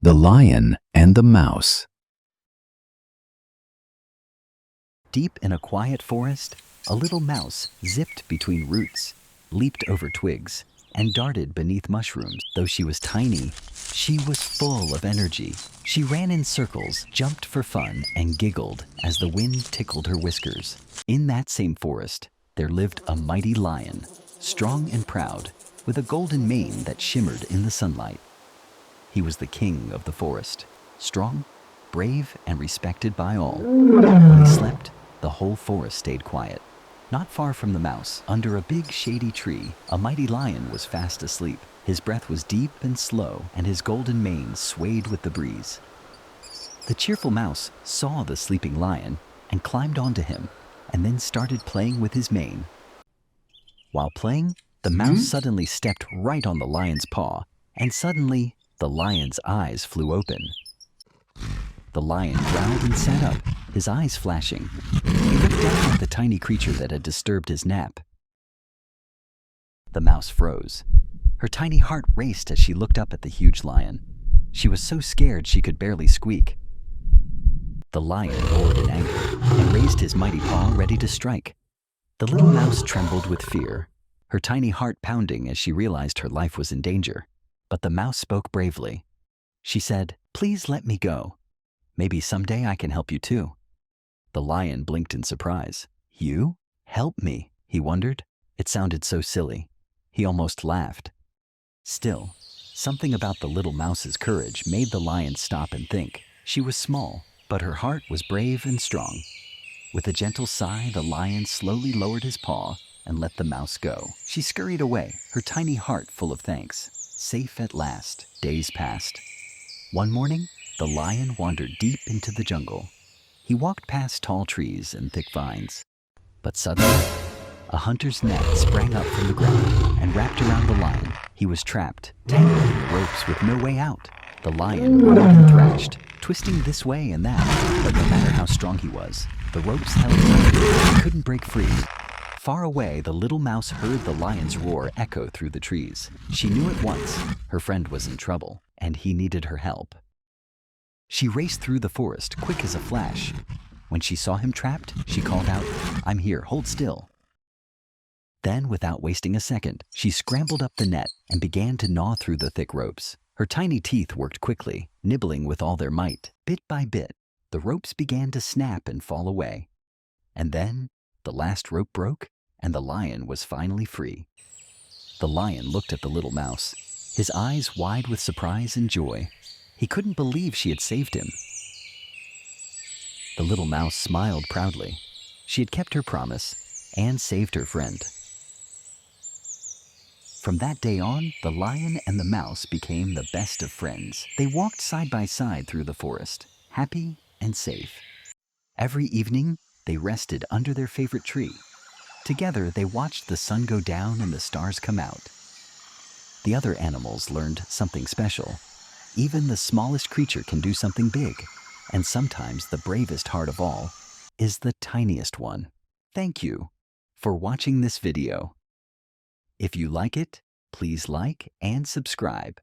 The Lion and the Mouse. Deep in a quiet forest, a little mouse zipped between roots, leaped over twigs, and darted beneath mushrooms. Though she was tiny, she was full of energy. She ran in circles, jumped for fun, and giggled as the wind tickled her whiskers. In that same forest, there lived a mighty lion, strong and proud, with a golden mane that shimmered in the sunlight. He was the king of the forest, strong, brave, and respected by all. When he slept, the whole forest stayed quiet. Not far from the mouse, under a big shady tree, a mighty lion was fast asleep. His breath was deep and slow, and his golden mane swayed with the breeze. The cheerful mouse saw the sleeping lion and climbed onto him, and then started playing with his mane. While playing, the mouse suddenly stepped right on the lion's paw, and suddenly, the lion's eyes flew open. The lion growled and sat up, his eyes flashing. He looked down at the tiny creature that had disturbed his nap. The mouse froze. Her tiny heart raced as she looked up at the huge lion. She was so scared she could barely squeak. The lion roared in anger and raised his mighty paw ready to strike. The little mouse trembled with fear, her tiny heart pounding as she realized her life was in danger. But the mouse spoke bravely. She said, "Please let me go. Maybe someday I can help you too." The lion blinked in surprise. "You? Help me?" he wondered. It sounded so silly. He almost laughed. Still, something about the little mouse's courage made the lion stop and think. She was small, but her heart was brave and strong. With a gentle sigh, the lion slowly lowered his paw and let the mouse go. She scurried away, her tiny heart full of thanks. Safe at last, days passed. One morning, the lion wandered deep into the jungle. He walked past tall trees and thick vines. But suddenly, a hunter's net sprang up from the ground and wrapped around the lion. He was trapped, tangled in the ropes with no way out. The lion roared and thrashed, twisting this way and that, but no matter how strong he was, the ropes held tight. He couldn't break free. Far away, the little mouse heard the lion's roar echo through the trees. She knew at once her friend was in trouble, and he needed her help. She raced through the forest, quick as a flash. When she saw him trapped, she called out, "I'm here, hold still." Then, without wasting a second, she scrambled up the net and began to gnaw through the thick ropes. Her tiny teeth worked quickly, nibbling with all their might. Bit by bit, the ropes began to snap and fall away. And then, the last rope broke, and the lion was finally free. The lion looked at the little mouse, his eyes wide with surprise and joy. He couldn't believe she had saved him. The little mouse smiled proudly. She had kept her promise and saved her friend. From that day on, the lion and the mouse became the best of friends. They walked side by side through the forest, happy and safe. Every evening, they rested under their favorite tree. Together, they watched the sun go down and the stars come out. The other animals learned something special. Even the smallest creature can do something big, and sometimes the bravest heart of all is the tiniest one. Thank you for watching this video. If you like it, please like and subscribe.